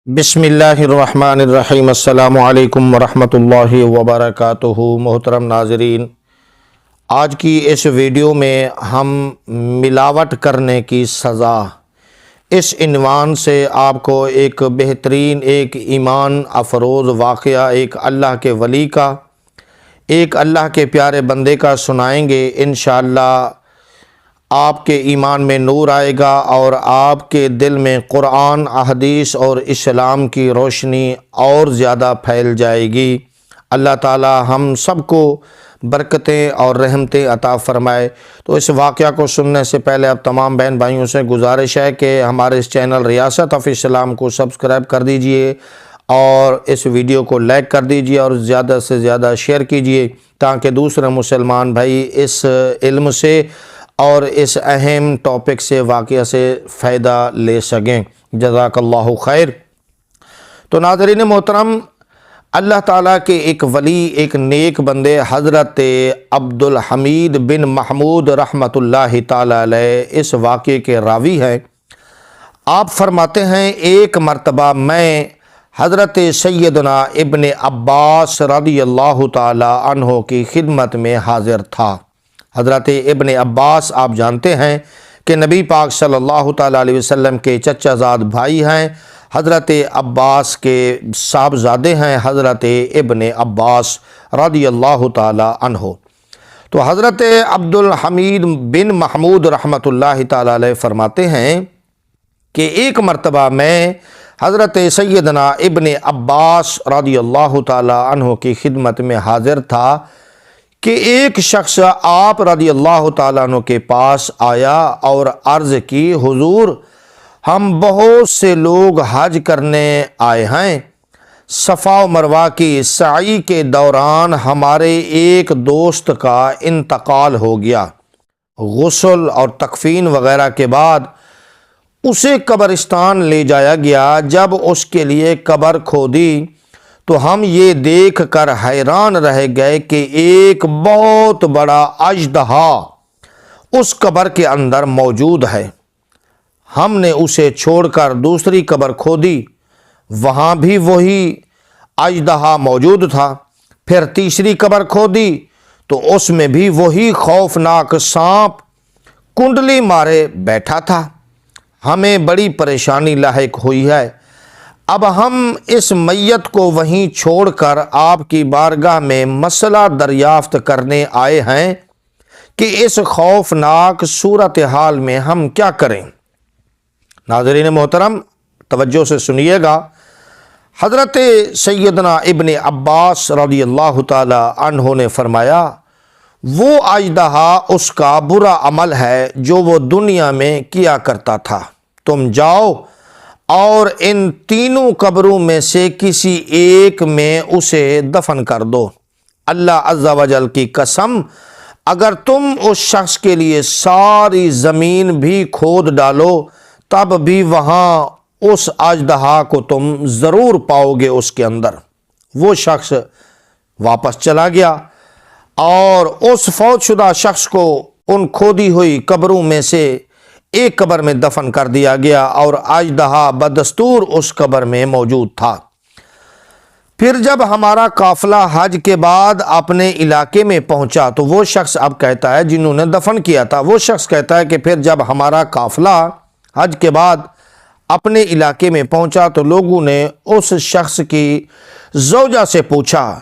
بسم اللہ الرحمن الرحیم۔ السلام علیکم ورحمۃ اللہ وبرکاتہ۔ محترم ناظرین، آج کی اس ویڈیو میں ہم ملاوٹ کرنے کی سزا اس عنوان سے آپ کو ایک بہترین ایک ایمان افروز واقعہ ایک اللہ کے ولی کا، ایک اللہ کے پیارے بندے کا سنائیں گے۔ انشاءاللہ آپ کے ایمان میں نور آئے گا اور آپ کے دل میں قرآن، احادیث اور اسلام کی روشنی اور زیادہ پھیل جائے گی۔ اللہ تعالی ہم سب کو برکتیں اور رحمتیں عطا فرمائے۔ تو اس واقعہ کو سننے سے پہلے اب تمام بہن بھائیوں سے گزارش ہے کہ ہمارے اس چینل ریاست آف اسلام کو سبسکرائب کر دیجئے اور اس ویڈیو کو لائک کر دیجئے اور زیادہ سے زیادہ شیئر کیجئے تاکہ دوسرے مسلمان بھائی اس علم سے اور اس اہم ٹاپک سے واقعہ سے فائدہ لے سکیں۔ جزاک اللہ خیر۔ تو ناظرین محترم، اللہ تعالیٰ کے ایک ولی، ایک نیک بندے حضرت عبدالحمید بن محمود رحمۃ اللہ تعالیٰ علیہ اس واقعے کے راوی ہیں۔ آپ فرماتے ہیں ایک مرتبہ میں حضرت سیدنا ابن عباس رضی اللہ تعالیٰ عنہ کی خدمت میں حاضر تھا۔ حضرت ابن عباس آپ جانتے ہیں کہ نبی پاک صلی اللہ تعالیٰ علیہ وسلم کے چچا زاد بھائی ہیں۔ حضرت عباس کے صاحبزادے ہیں حضرت ابن عباس رضی اللہ تعالیٰ عنہ۔ تو حضرت عبدالحمید بن محمود رحمۃ اللہ تعالیٰ علیہ فرماتے ہیں کہ ایک مرتبہ میں حضرت سیدنا ابن عباس رضی اللہ تعالیٰ عنہ کی خدمت میں حاضر تھا کہ ایک شخص آپ رضی اللہ تعالیٰ عنہ کے پاس آیا اور عرض کی، حضور ہم بہت سے لوگ حج کرنے آئے ہیں، صفا و مروہ کی سعی کے دوران ہمارے ایک دوست کا انتقال ہو گیا۔ غسل اور تکفین وغیرہ کے بعد اسے قبرستان لے جایا گیا۔ جب اس کے لیے قبر کھودی تو ہم یہ دیکھ کر حیران رہ گئے کہ ایک بہت بڑا اژدہا اس قبر کے اندر موجود ہے۔ ہم نے اسے چھوڑ کر دوسری قبر کھودی، وہاں بھی وہی اژدہا موجود تھا۔ پھر تیسری قبر کھودی تو اس میں بھی وہی خوفناک سانپ کنڈلی مارے بیٹھا تھا۔ ہمیں بڑی پریشانی لاحق ہوئی ہے۔ اب ہم اس میت کو وہیں چھوڑ کر آپ کی بارگاہ میں مسئلہ دریافت کرنے آئے ہیں کہ اس خوفناک صورتحال میں ہم کیا کریں۔ ناظرین محترم توجہ سے سنیے گا۔ حضرت سیدنا ابن عباس رضی اللہ تعالی عنہ نے فرمایا، وہ اژدہا اس کا برا عمل ہے جو وہ دنیا میں کیا کرتا تھا۔ تم جاؤ اور ان تینوں قبروں میں سے کسی ایک میں اسے دفن کر دو۔ اللہ عز و جل کی قسم، اگر تم اس شخص کے لیے ساری زمین بھی کھود ڈالو تب بھی وہاں اس اژدہا کو تم ضرور پاؤ گے اس کے اندر۔ وہ شخص واپس چلا گیا اور اس فوت شدہ شخص کو ان کھودی ہوئی قبروں میں سے ایک قبر میں دفن کر دیا گیا اور اژدہا بدستور اس قبر میں موجود تھا۔ پھر جب ہمارا قافلہ حج کے بعد اپنے علاقے میں پہنچا تو وہ شخص اب کہتا ہے، جنہوں نے دفن کیا تھا، وہ شخص کہتا ہے کہ پھر جب ہمارا قافلہ حج کے بعد اپنے علاقے میں پہنچا تو لوگوں نے اس شخص کی زوجہ سے پوچھا،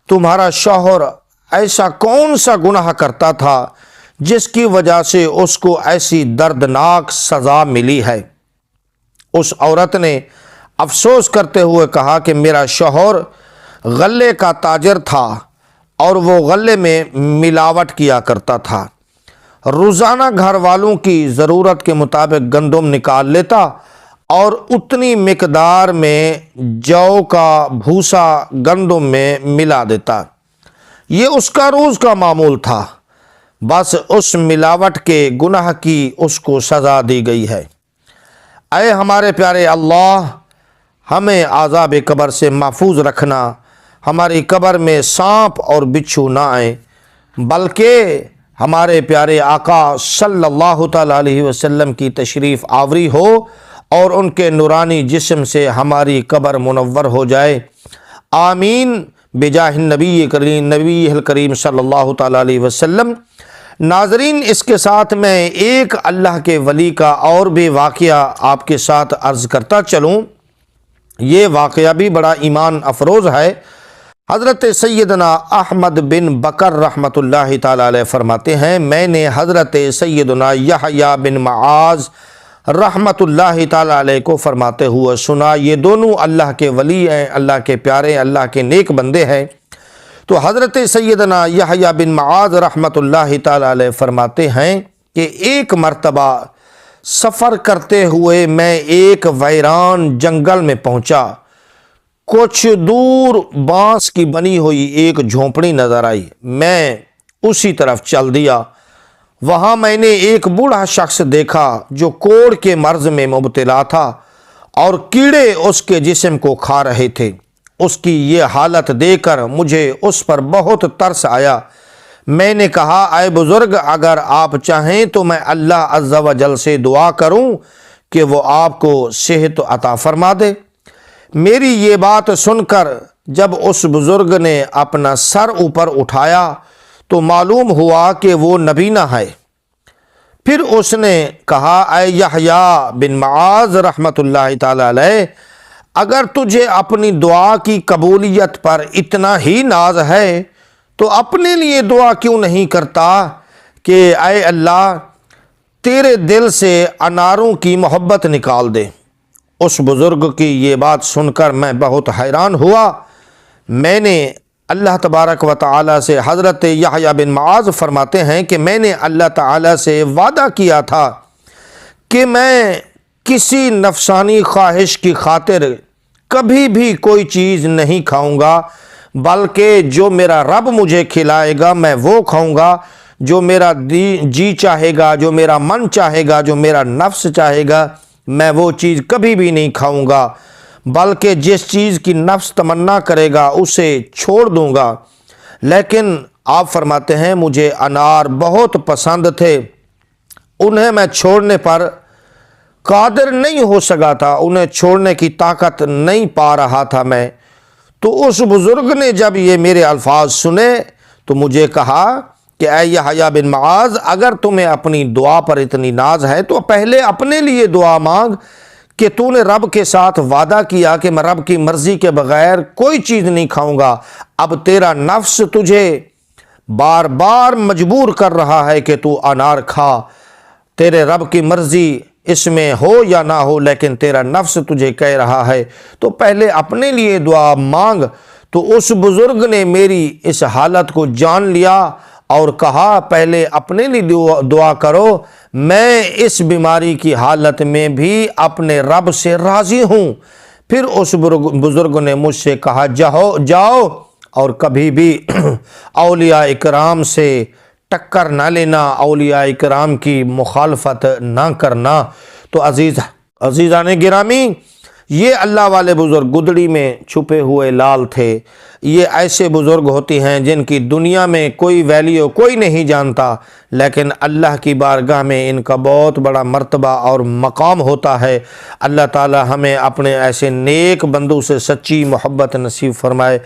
تمہارا شوہر ایسا کون سا گناہ کرتا تھا جس کی وجہ سے اس کو ایسی دردناک سزا ملی ہے؟ اس عورت نے افسوس کرتے ہوئے کہا کہ میرا شوہر غلے کا تاجر تھا اور وہ غلے میں ملاوٹ کیا کرتا تھا۔ روزانہ گھر والوں کی ضرورت کے مطابق گندم نکال لیتا اور اتنی مقدار میں جو کا بھوسا گندم میں ملا دیتا۔ یہ اس کا روز کا معمول تھا۔ بس اس ملاوٹ کے گناہ کی اس کو سزا دی گئی ہے۔ اے ہمارے پیارے اللہ، ہمیں عذاب قبر سے محفوظ رکھنا۔ ہماری قبر میں سانپ اور بچھو نہ آئیں، بلکہ ہمارے پیارے آقا صلی اللہ تعالیٰ علیہ وسلم کی تشریف آوری ہو اور ان کے نورانی جسم سے ہماری قبر منور ہو جائے، آمین بجاہ نبی کریم صلی اللہ تعالیٰ علیہ وسلم۔ ناظرین، اس کے ساتھ میں ایک اللہ کے ولی کا اور بھی واقعہ آپ کے ساتھ عرض کرتا چلوں۔ یہ واقعہ بھی بڑا ایمان افروز ہے۔ حضرت سیدنا احمد بن بکر رحمۃ اللہ تعالیٰ علیہ فرماتے ہیں، میں نے حضرت سیدنا یحییٰ بن معاذ رحمۃ اللہ تعالیٰ علیہ کو فرماتے ہوئے سنا۔ یہ دونوں اللہ کے ولی ہیں، اللہ کے پیارے، اللہ کے نیک بندے ہیں۔ تو حضرت سیدنا یحییٰ بن معاذ رحمۃ اللہ تعالیٰ علیہ فرماتے ہیں کہ ایک مرتبہ سفر کرتے ہوئے میں ایک ویران جنگل میں پہنچا۔ کچھ دور بانس کی بنی ہوئی ایک جھونپڑی نظر آئی، میں اسی طرف چل دیا۔ وہاں میں نے ایک بوڑھا شخص دیکھا جو کوڑ کے مرض میں مبتلا تھا اور کیڑے اس کے جسم کو کھا رہے تھے۔ اس کی یہ حالت دیکھ کر مجھے اس پر بہت ترس آیا۔ میں نے کہا، اے بزرگ، اگر آپ چاہیں تو میں اللہ عز و جل سے دعا کروں کہ وہ آپ کو صحت عطا فرما دے۔ میری یہ بات سن کر جب اس بزرگ نے اپنا سر اوپر اٹھایا تو معلوم ہوا کہ وہ نبینا ہے۔ پھر اس نے کہا، اے یحییٰ بن معاذ رحمۃ اللہ تعالی علیہ، اگر تجھے اپنی دعا کی قبولیت پر اتنا ہی ناز ہے تو اپنے لیے دعا کیوں نہیں کرتا کہ اے اللہ تیرے دل سے اناروں کی محبت نکال دے۔ اس بزرگ کی یہ بات سن کر میں بہت حیران ہوا۔ میں نے اللہ تبارک و تعالیٰ سے، حضرت یحییٰ بن معاذ فرماتے ہیں کہ میں نے اللہ تعالیٰ سے وعدہ کیا تھا کہ میں کسی نفسانی خواہش کی خاطر کبھی بھی کوئی چیز نہیں کھاؤں گا، بلکہ جو میرا رب مجھے کھلائے گا میں وہ کھاؤں گا۔ جو میرا جی چاہے گا، جو میرا من چاہے گا، جو میرا نفس چاہے گا، میں وہ چیز کبھی بھی نہیں کھاؤں گا، بلکہ جس چیز کی نفس تمنا کرے گا اسے چھوڑ دوں گا۔ لیکن آپ فرماتے ہیں مجھے انار بہت پسند تھے، انہیں میں چھوڑنے پر قادر نہیں ہو سکا تھا، انہیں چھوڑنے کی طاقت نہیں پا رہا تھا میں۔ تو اس بزرگ نے جب یہ میرے الفاظ سنے تو مجھے کہا کہ اے یحییٰ بن معاذ، اگر تمہیں اپنی دعا پر اتنی ناز ہے تو پہلے اپنے لیے دعا مانگ کہ تو نے رب کے ساتھ وعدہ کیا کہ میں رب کی مرضی کے بغیر کوئی چیز نہیں کھاؤں گا۔ اب تیرا نفس تجھے بار بار مجبور کر رہا ہے کہ تو انار کھا، تیرے رب کی مرضی اس میں ہو یا نہ ہو، لیکن تیرا نفس تجھے کہہ رہا ہے تو پہلے اپنے لیے دعا مانگ۔ تو اس بزرگ نے میری اس حالت کو جان لیا اور کہا، پہلے اپنے لیے دعا کرو، میں اس بیماری کی حالت میں بھی اپنے رب سے راضی ہوں۔ پھر اس بزرگ نے مجھ سے کہا، جاؤ اور کبھی بھی اولیاء اکرام سے ٹکر نہ لینا، اولیاء اکرام کی مخالفت نہ کرنا۔ تو عزیزان گرامی، یہ اللہ والے بزرگ گدڑی میں چھپے ہوئے لال تھے۔ یہ ایسے بزرگ ہوتی ہیں جن کی دنیا میں کوئی ویلیو کوئی نہیں جانتا، لیکن اللہ کی بارگاہ میں ان کا بہت بڑا مرتبہ اور مقام ہوتا ہے۔ اللہ تعالی ہمیں اپنے ایسے نیک بندوں سے سچی محبت نصیب فرمائے،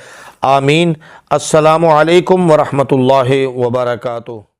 آمین۔ السلام علیکم ورحمۃ اللہ وبرکاتہ۔